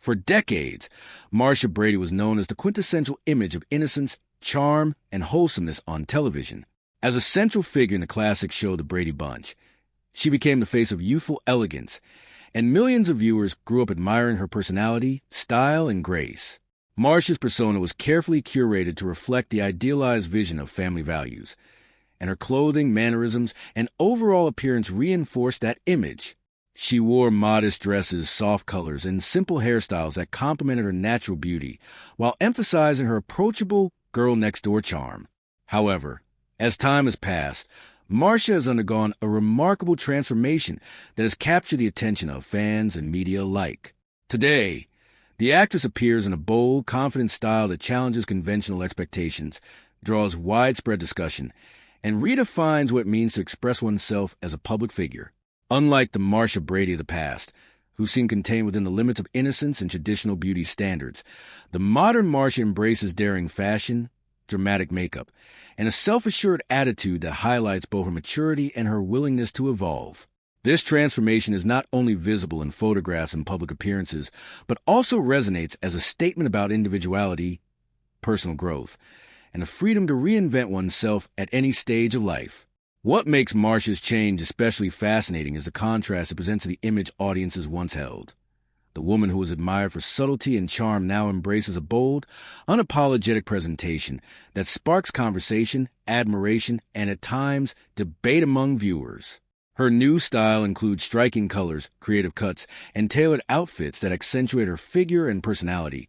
For decades, Marcia Brady was known as the quintessential image of innocence, charm, and wholesomeness on television. As a central figure in the classic show The Brady Bunch, she became the face of youthful elegance, and millions of viewers grew up admiring her personality, style, and grace. Marcia's persona was carefully curated to reflect the idealized vision of family values, and her clothing, mannerisms, and overall appearance reinforced that image. She wore modest dresses, soft colors, and simple hairstyles that complemented her natural beauty, while emphasizing her approachable, girl-next-door charm. However, as time has passed, Marcia has undergone a remarkable transformation that has captured the attention of fans and media alike. Today, the actress appears in a bold, confident style that challenges conventional expectations, draws widespread discussion, and redefines what it means to express oneself as a public figure. Unlike the Marcia Brady of the past, who seemed contained within the limits of innocence and traditional beauty standards, the modern Marcia embraces daring fashion, dramatic makeup, and a self-assured attitude that highlights both her maturity and her willingness to evolve. This transformation is not only visible in photographs and public appearances, but also resonates as a statement about individuality, personal growth, and the freedom to reinvent oneself at any stage of life. What makes Marcia's change especially fascinating is the contrast it presents to the image audiences once held. The woman who was admired for subtlety and charm now embraces a bold, unapologetic presentation that sparks conversation, admiration, and at times, debate among viewers. Her new style includes striking colors, creative cuts, and tailored outfits that accentuate her figure and personality,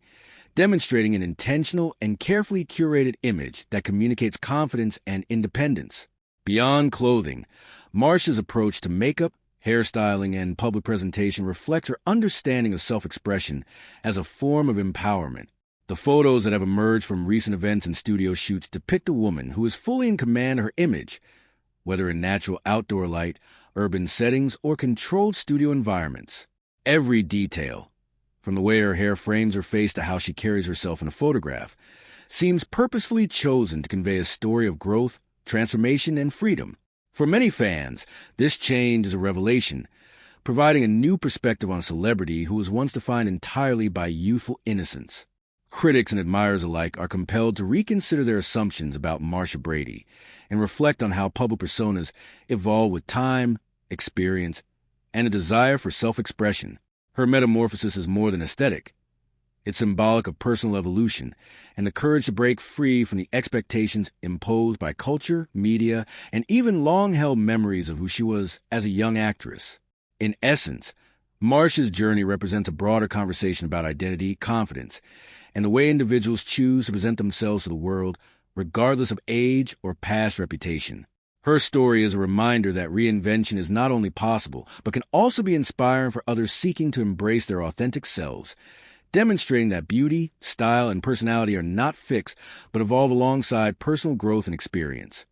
demonstrating an intentional and carefully curated image that communicates confidence and independence. Beyond clothing, Marcia's approach to makeup, hairstyling, and public presentation reflects her understanding of self-expression as a form of empowerment. The photos that have emerged from recent events and studio shoots depict a woman who is fully in command of her image, whether in natural outdoor light, urban settings, or controlled studio environments. Every detail, from the way her hair frames her face to how she carries herself in a photograph, seems purposefully chosen to convey a story of growth, transformation, and freedom. For many fans, this change is a revelation, providing a new perspective on a celebrity who was once defined entirely by youthful innocence. Critics and admirers alike are compelled to reconsider their assumptions about Marcia Brady and reflect on how public personas evolve with time, experience, and a desire for self-expression. Her metamorphosis is more than aesthetic. It's symbolic of personal evolution and the courage to break free from the expectations imposed by culture, media, and even long-held memories of who she was as a young actress. In essence, Marcia's journey represents a broader conversation about identity, confidence, and the way individuals choose to present themselves to the world, regardless of age or past reputation. Her story is a reminder that reinvention is not only possible, but can also be inspiring for others seeking to embrace their authentic selves, demonstrating that beauty, style, and personality are not fixed, but evolve alongside personal growth and experience.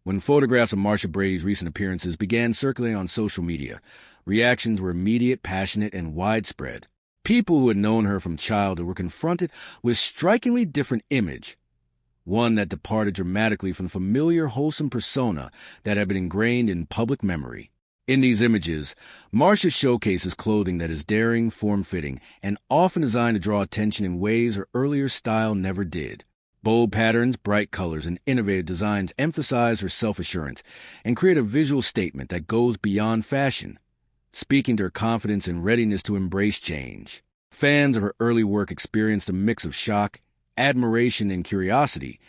When photographs of Marcia Brady's recent appearances began circulating on social media, reactions were immediate, passionate, and widespread. People who had known her from childhood were confronted with a strikingly different image, one that departed dramatically from the familiar, wholesome persona that had been ingrained in public memory. In these images, Marcia showcases clothing that is daring, form-fitting, and often designed to draw attention in ways her earlier style never did. Bold patterns, bright colors, and innovative designs emphasize her self-assurance and create a visual statement that goes beyond fashion, speaking to her confidence and readiness to embrace change. Fans of her early work experienced a mix of shock, admiration, and curiosity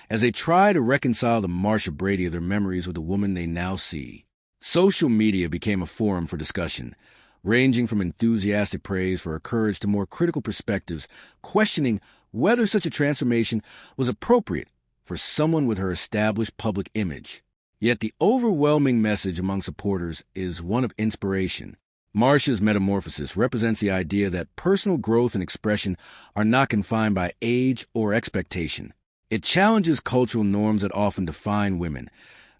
as they try to reconcile the Marcia Brady of their memories with the woman they now see. Social media became a forum for discussion, ranging from enthusiastic praise for her courage to more critical perspectives, questioning whether such a transformation was appropriate for someone with her established public image. Yet the overwhelming message among supporters is one of inspiration. Marcia's metamorphosis represents the idea that personal growth and expression are not confined by age or expectation. It challenges cultural norms that often define women,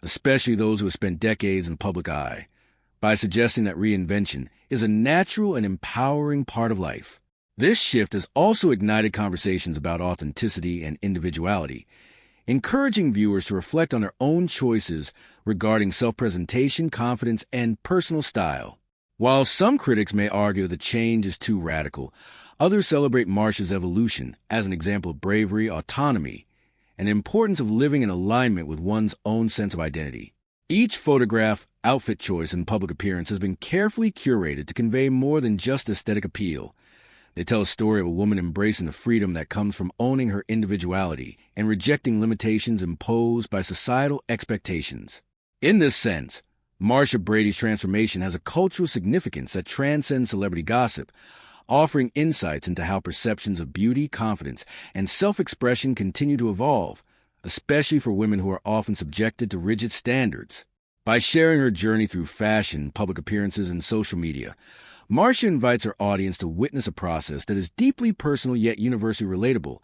especially those who have spent decades in the public eye, by suggesting that reinvention is a natural and empowering part of life. This shift has also ignited conversations about authenticity and individuality, encouraging viewers to reflect on their own choices regarding self-presentation, confidence, and personal style. While some critics may argue the change is too radical, Others celebrate Marcia's evolution as an example of bravery, autonomy, and the importance of living in alignment with one's own sense of identity. Each photograph, outfit choice, and public appearance has been carefully curated to convey more than just aesthetic appeal. They tell a story of a woman embracing the freedom that comes from owning her individuality and rejecting limitations imposed by societal expectations. In this sense, Marcia Brady's transformation has a cultural significance that transcends celebrity gossip, offering insights into how perceptions of beauty, confidence, and self-expression continue to evolve, especially for women who are often subjected to rigid standards. By sharing her journey through fashion, public appearances, and social media, Marcia invites her audience to witness a process that is deeply personal yet universally relatable,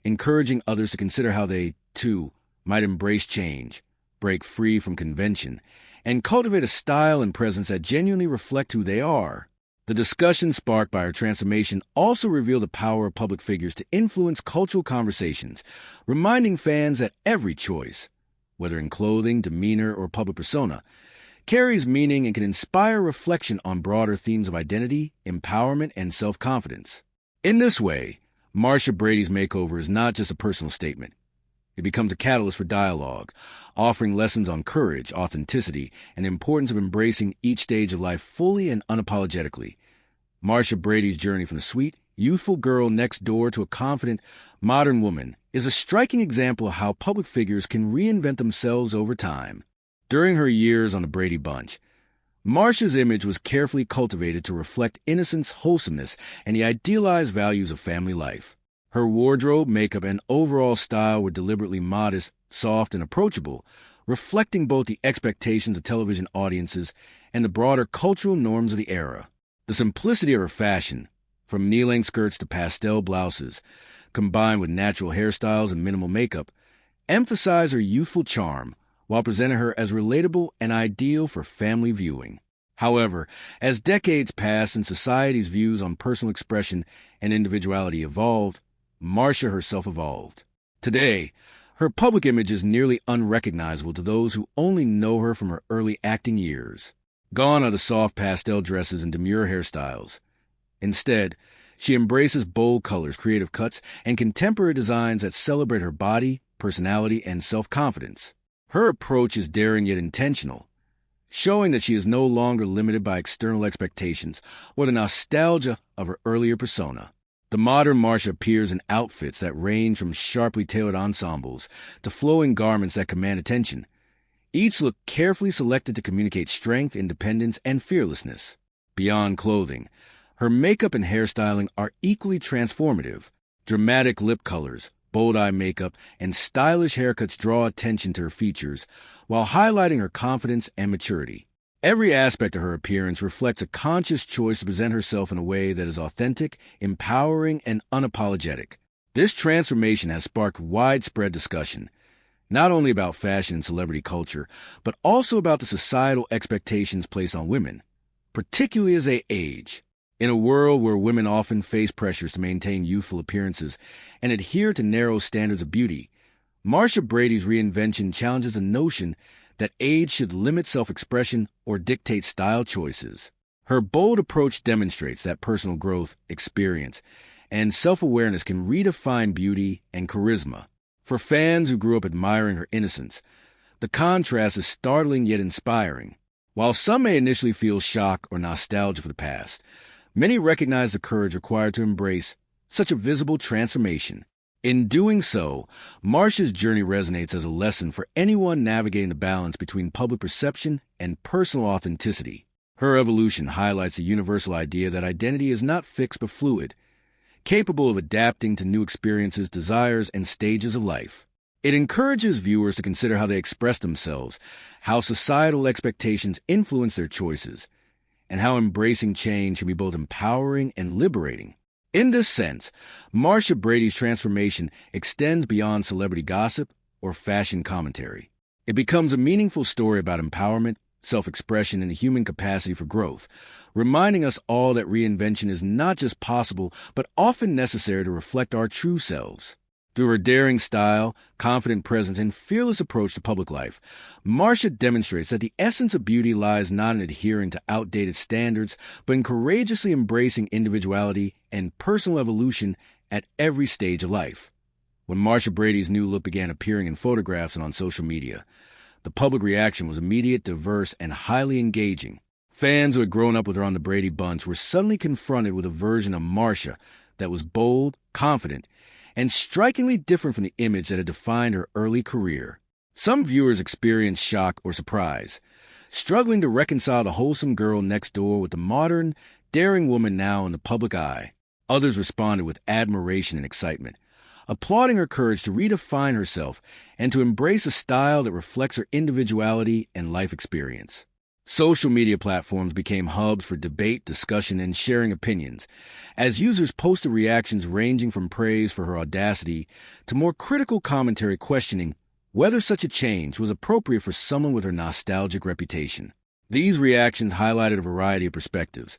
encouraging others to consider how they, too, might embrace change, break free from convention, and cultivate a style and presence that genuinely reflect who they are. The discussion sparked by her transformation also revealed the power of public figures to influence cultural conversations, reminding fans that every choice, whether in clothing, demeanor, or public persona, carries meaning and can inspire reflection on broader themes of identity, empowerment, and self-confidence. In this way, Marcia Brady's makeover is not just a personal statement. It becomes a catalyst for dialogue, offering lessons on courage, authenticity, and the importance of embracing each stage of life fully and unapologetically. Marcia Brady's journey from the sweet, youthful girl next door to a confident, modern woman is a striking example of how public figures can reinvent themselves over time. During her years on the Brady Bunch, Marcia's image was carefully cultivated to reflect innocence, wholesomeness, and the idealized values of family life. Her wardrobe, makeup, and overall style were deliberately modest, soft, and approachable, reflecting both the expectations of television audiences and the broader cultural norms of the era. The simplicity of her fashion, from knee-length skirts to pastel blouses, combined with natural hairstyles and minimal makeup, emphasized her youthful charm, while presenting her as relatable and ideal for family viewing. However, as decades passed and society's views on personal expression and individuality evolved, Marcia herself evolved. Today, her public image is nearly unrecognizable to those who only know her from her early acting years. Gone are the soft pastel dresses and demure hairstyles. Instead, she embraces bold colors, creative cuts, and contemporary designs that celebrate her body, personality, and self-confidence. Her approach is daring yet intentional, showing that she is no longer limited by external expectations or the nostalgia of her earlier persona. The modern Marcia appears in outfits that range from sharply tailored ensembles to flowing garments that command attention. Each look carefully selected to communicate strength, independence, and fearlessness. Beyond clothing, her makeup and hairstyling are equally transformative. Dramatic lip colors, bold eye makeup, and stylish haircuts draw attention to her features while highlighting her confidence and maturity. Every aspect of her appearance reflects a conscious choice to present herself in a way that is authentic, empowering, and unapologetic. This transformation has sparked widespread discussion, not only about fashion and celebrity culture, but also about the societal expectations placed on women, particularly as they age. In a world where women often face pressures to maintain youthful appearances and adhere to narrow standards of beauty, Marcia Brady's reinvention challenges the notion that age should limit self-expression or dictate style choices. Her bold approach demonstrates that personal growth, experience, and self-awareness can redefine beauty and charisma. For fans who grew up admiring her innocence, the contrast is startling yet inspiring. While some may initially feel shock or nostalgia for the past, many recognize the courage required to embrace such a visible transformation. In doing so, Marcia's journey resonates as a lesson for anyone navigating the balance between public perception and personal authenticity. Her evolution highlights the universal idea that identity is not fixed but fluid, capable of adapting to new experiences, desires, and stages of life. It encourages viewers to consider how they express themselves, how societal expectations influence their choices, and how embracing change can be both empowering and liberating. In this sense, Marcia Brady's transformation extends beyond celebrity gossip or fashion commentary. It becomes a meaningful story about empowerment, self-expression, and the human capacity for growth, reminding us all that reinvention is not just possible, but often necessary to reflect our true selves. Through her daring style, confident presence, and fearless approach to public life, Marcia demonstrates that the essence of beauty lies not in adhering to outdated standards, but in courageously embracing individuality and personal evolution at every stage of life. When Marcia Brady's new look began appearing in photographs and on social media, the public reaction was immediate, diverse, and highly engaging. Fans who had grown up with her on the Brady Bunch were suddenly confronted with a version of Marcia that was bold, confident, and strikingly different from the image that had defined her early career. Some viewers experienced shock or surprise, struggling to reconcile the wholesome girl next door with the modern, daring woman now in the public eye. Others responded with admiration and excitement, applauding her courage to redefine herself and to embrace a style that reflects her individuality and life experience. Social media platforms became hubs for debate, discussion, and sharing opinions, as users posted reactions ranging from praise for her audacity to more critical commentary questioning whether such a change was appropriate for someone with her nostalgic reputation. These reactions highlighted a variety of perspectives,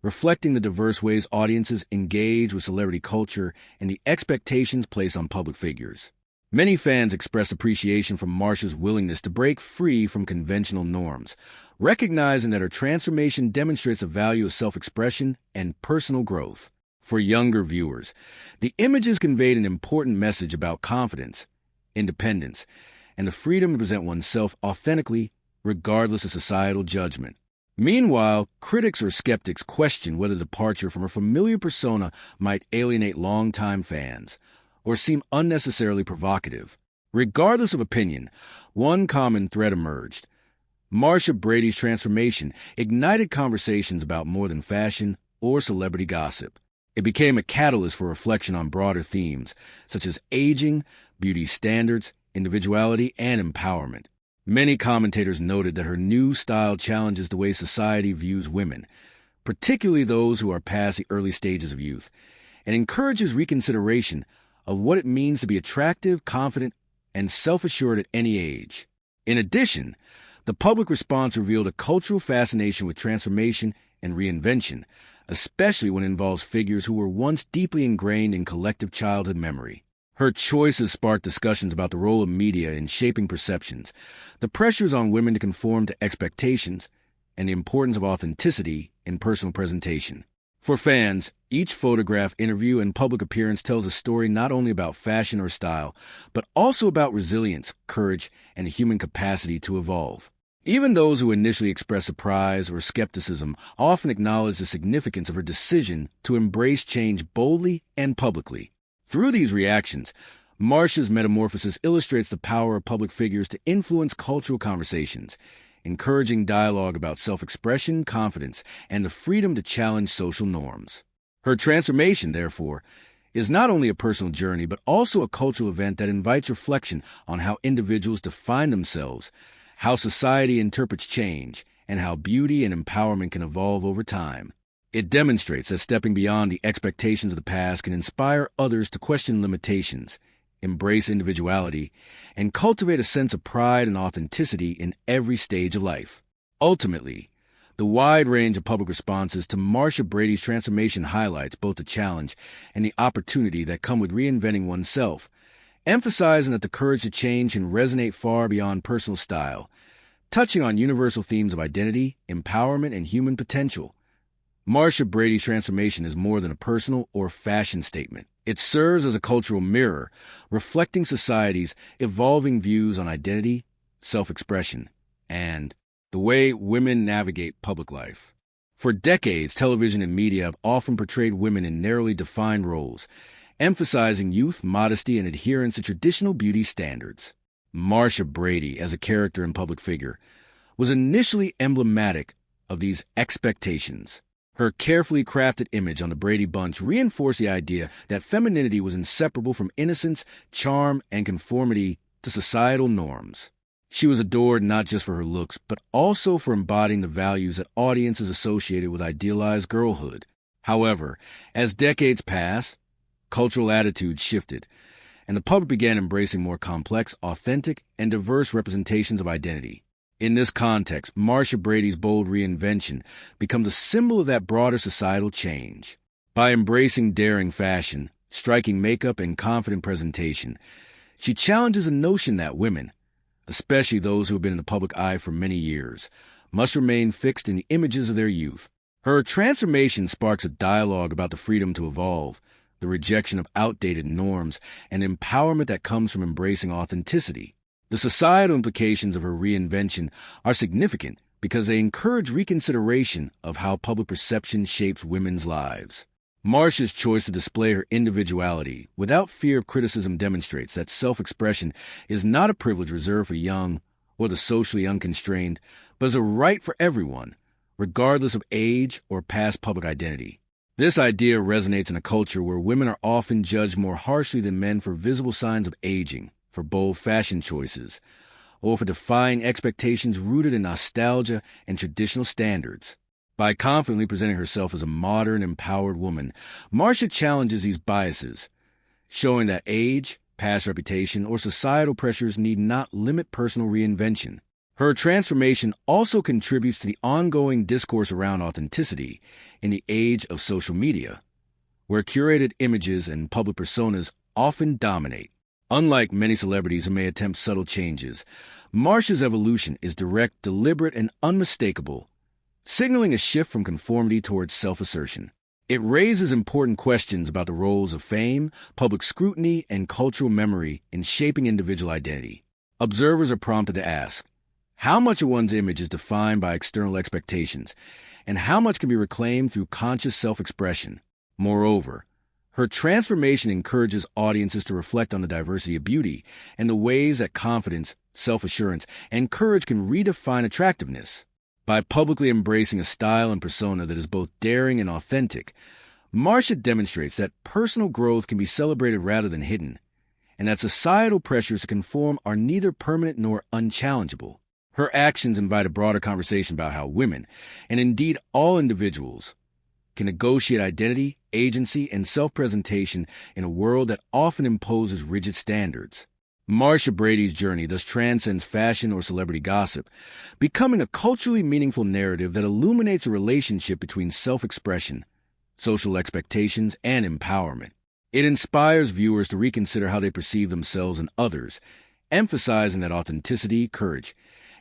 reflecting the diverse ways audiences engage with celebrity culture and the expectations placed on public figures. Many fans expressed appreciation for Marcia's willingness to break free from conventional norms, recognizing that her transformation demonstrates the value of self-expression and personal growth. For younger viewers, the images conveyed an important message about confidence, independence, and the freedom to present oneself authentically, regardless of societal judgment. Meanwhile, critics or skeptics questioned whether departure from her familiar persona might alienate longtime fans or seem unnecessarily provocative. Regardless of opinion, one common thread emerged. Marcia Brady's transformation ignited conversations about more than fashion or celebrity gossip. It became a catalyst for reflection on broader themes, such as aging, beauty standards, individuality, and empowerment. Many commentators noted that her new style challenges the way society views women, particularly those who are past the early stages of youth, and encourages reconsideration of what it means to be attractive, confident, and self-assured at any age. In addition, the public response revealed a cultural fascination with transformation and reinvention, especially when it involves figures who were once deeply ingrained in collective childhood memory. Her choices sparked discussions about the role of media in shaping perceptions, the pressures on women to conform to expectations, and the importance of authenticity in personal presentation. For fans, each photograph, interview, and public appearance tells a story not only about fashion or style, but also about resilience, courage, and the human capacity to evolve. Even those who initially expressed surprise or skepticism often acknowledge the significance of her decision to embrace change boldly and publicly. Through these reactions, Marcia's metamorphosis illustrates the power of public figures to influence cultural conversations, encouraging dialogue about self-expression, confidence, and the freedom to challenge social norms. Her transformation, therefore, is not only a personal journey, but also a cultural event that invites reflection on how individuals define themselves, how society interprets change, and how beauty and empowerment can evolve over time. It demonstrates that stepping beyond the expectations of the past can inspire others to question limitations, embrace individuality, and cultivate a sense of pride and authenticity in every stage of life. Ultimately, the wide range of public responses to Marcia Brady's transformation highlights both the challenge and the opportunity that come with reinventing oneself, emphasizing that the courage to change can resonate far beyond personal style, touching on universal themes of identity, empowerment, and human potential. Marcia Brady's transformation is more than a personal or fashion statement. It serves as a cultural mirror, reflecting society's evolving views on identity, self-expression, and the way women navigate public life. For decades, television and media have often portrayed women in narrowly defined roles, emphasizing youth, modesty, and adherence to traditional beauty standards. Marcia Brady, as a character and public figure, was initially emblematic of these expectations. Her carefully crafted image on the Brady Bunch reinforced the idea that femininity was inseparable from innocence, charm, and conformity to societal norms. She was adored not just for her looks, but also for embodying the values that audiences associated with idealized girlhood. However, as decades passed, cultural attitudes shifted, and the public began embracing more complex, authentic, and diverse representations of identity. In this context, Marcia Brady's bold reinvention becomes a symbol of that broader societal change. By embracing daring fashion, striking makeup, and confident presentation. She challenges a notion that women, especially those who have been in the public eye for many years, must remain fixed in the images of their youth. Her transformation sparks a dialogue about the freedom to evolve, the rejection of outdated norms, and empowerment that comes from embracing authenticity. The societal implications of her reinvention are significant because they encourage reconsideration of how public perception shapes women's lives. Marcia's choice to display her individuality without fear of criticism demonstrates that self-expression is not a privilege reserved for young or the socially unconstrained, but is a right for everyone, regardless of age or past public identity. This idea resonates in a culture where women are often judged more harshly than men for visible signs of aging, for bold fashion choices, or for defying expectations rooted in nostalgia and traditional standards. By confidently presenting herself as a modern, empowered woman, Marcia challenges these biases, showing that age, past reputation, or societal pressures need not limit personal reinvention. Her transformation also contributes to the ongoing discourse around authenticity in the age of social media, where curated images and public personas often dominate. Unlike many celebrities who may attempt subtle changes, Marcia's evolution is direct, deliberate, and unmistakable, signaling a shift from conformity towards self-assertion. It raises important questions about the roles of fame, public scrutiny, and cultural memory in shaping individual identity. Observers are prompted to ask, how much of one's image is defined by external expectations, and how much can be reclaimed through conscious self-expression? Moreover, her transformation encourages audiences to reflect on the diversity of beauty and the ways that confidence, self-assurance, and courage can redefine attractiveness. By publicly embracing a style and persona that is both daring and authentic, Marcia demonstrates that personal growth can be celebrated rather than hidden, and that societal pressures to conform are neither permanent nor unchallengeable. Her actions invite a broader conversation about how women, and indeed all individuals, can negotiate identity, agency, and self-presentation in a world that often imposes rigid standards. Marcia Brady's journey thus transcends fashion or celebrity gossip, becoming a culturally meaningful narrative that illuminates a relationship between self-expression, social expectations, and empowerment. It inspires viewers to reconsider how they perceive themselves and others, emphasizing that authenticity, courage,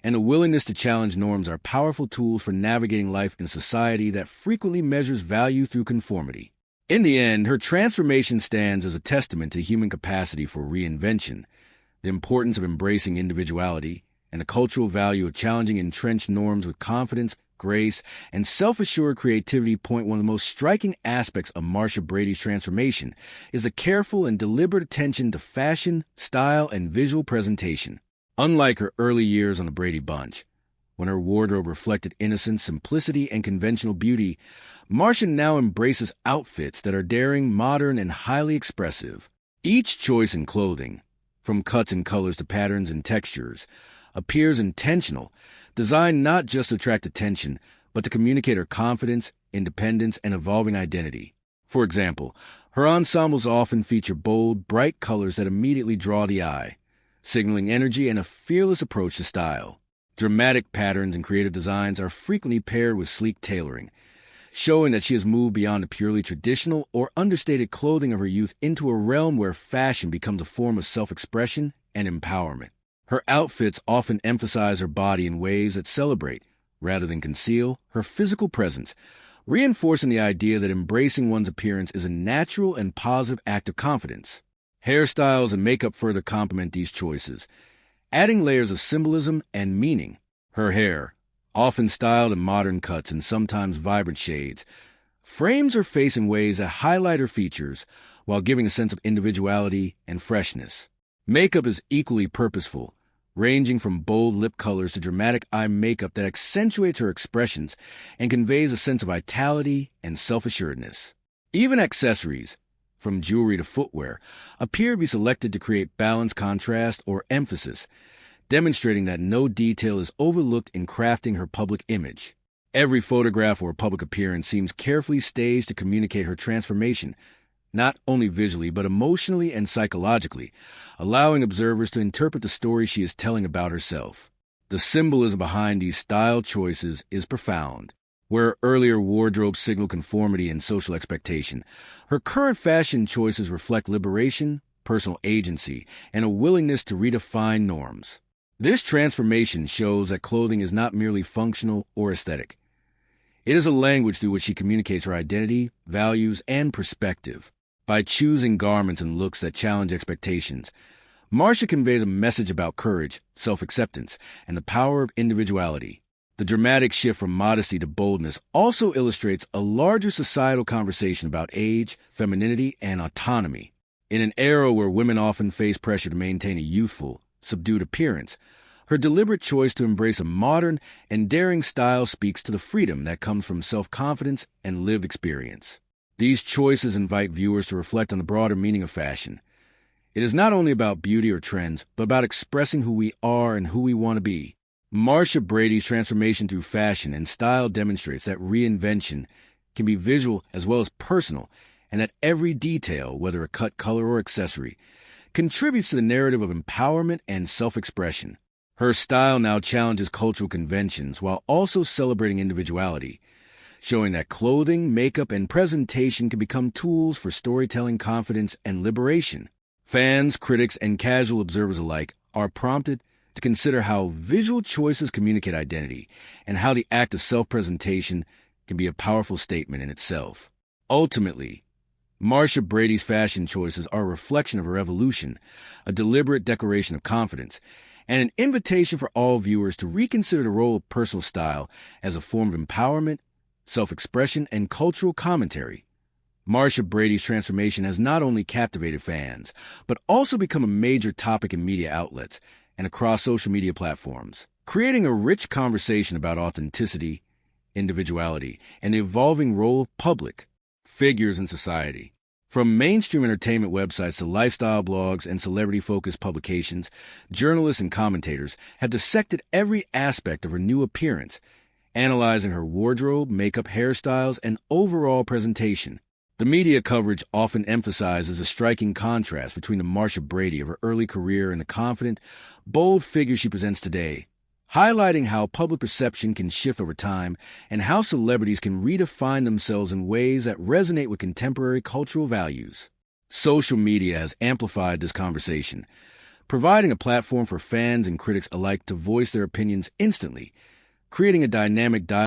and a willingness to challenge norms are powerful tools for navigating life in a society that frequently measures value through conformity. In the end, her transformation stands as a testament to human capacity for reinvention, the importance of embracing individuality, and the cultural value of challenging entrenched norms with confidence, grace, and self-assured creativity. One of the most striking aspects of Marcia Brady's transformation is the careful and deliberate attention to fashion, style, and visual presentation. Unlike her early years on the Brady Bunch, when her wardrobe reflected innocence, simplicity, and conventional beauty, Marcia now embraces outfits that are daring, modern, and highly expressive. Each choice in clothing, from cuts and colors to patterns and textures, appears intentional, designed not just to attract attention, but to communicate her confidence, independence, and evolving identity. For example, her ensembles often feature bold, bright colors that immediately draw the eye, signaling energy and a fearless approach to style. Dramatic patterns and creative designs are frequently paired with sleek tailoring, showing that she has moved beyond the purely traditional or understated clothing of her youth into a realm where fashion becomes a form of self-expression and empowerment. Her outfits often emphasize her body in ways that celebrate, rather than conceal, her physical presence, reinforcing the idea that embracing one's appearance is a natural and positive act of confidence. Hairstyles and makeup further complement these choices, adding layers of symbolism and meaning. Her hair, often styled in modern cuts and sometimes vibrant shades, frames her face in ways that highlight her features while giving a sense of individuality and freshness. Makeup is equally purposeful, ranging from bold lip colors to dramatic eye makeup that accentuates her expressions and conveys a sense of vitality and self-assuredness. Even accessories, from jewelry to footwear, appear to be selected to create balanced contrast or emphasis, demonstrating that no detail is overlooked in crafting her public image. Every photograph or public appearance seems carefully staged to communicate her transformation, not only visually but emotionally and psychologically, allowing observers to interpret the story she is telling about herself. The symbolism behind these style choices is profound. Where her earlier wardrobe signaled conformity and social expectation, her current fashion choices reflect liberation, personal agency, and a willingness to redefine norms. This transformation shows that clothing is not merely functional or aesthetic. It is a language through which she communicates her identity, values, and perspective. By choosing garments and looks that challenge expectations, Marcia conveys a message about courage, self-acceptance, and the power of individuality. The dramatic shift from modesty to boldness also illustrates a larger societal conversation about age, femininity, and autonomy. In an era where women often face pressure to maintain a youthful, subdued appearance, her deliberate choice to embrace a modern and daring style speaks to the freedom that comes from self-confidence and lived experience. These choices invite viewers to reflect on the broader meaning of fashion. It is not only about beauty or trends, but about expressing who we are and who we want to be. Marcia Brady's transformation through fashion and style demonstrates that reinvention can be visual as well as personal, and that every detail, whether a cut, color, or accessory, contributes to the narrative of empowerment and self-expression. Her style now challenges cultural conventions while also celebrating individuality, showing that clothing, makeup, and presentation can become tools for storytelling, confidence, and liberation. Fans, critics, and casual observers alike are prompted to consider how visual choices communicate identity and how the act of self-presentation can be a powerful statement in itself. Ultimately, Marcia Brady's fashion choices are a reflection of her evolution, a deliberate declaration of confidence, and an invitation for all viewers to reconsider the role of personal style as a form of empowerment, self-expression, and cultural commentary. Marcia Brady's transformation has not only captivated fans, but also become a major topic in media outlets and across social media platforms, creating a rich conversation about authenticity, individuality, and the evolving role of public figures in society. From mainstream entertainment websites to lifestyle blogs and celebrity-focused publications, journalists and commentators have dissected every aspect of her new appearance, analyzing her wardrobe, makeup, hairstyles, and overall presentation. The media coverage often emphasizes a striking contrast between the Marcia Brady of her early career and the confident, bold figure she presents today, highlighting how public perception can shift over time and how celebrities can redefine themselves in ways that resonate with contemporary cultural values. Social media has amplified this conversation, providing a platform for fans and critics alike to voice their opinions instantly, creating a dynamic dialogue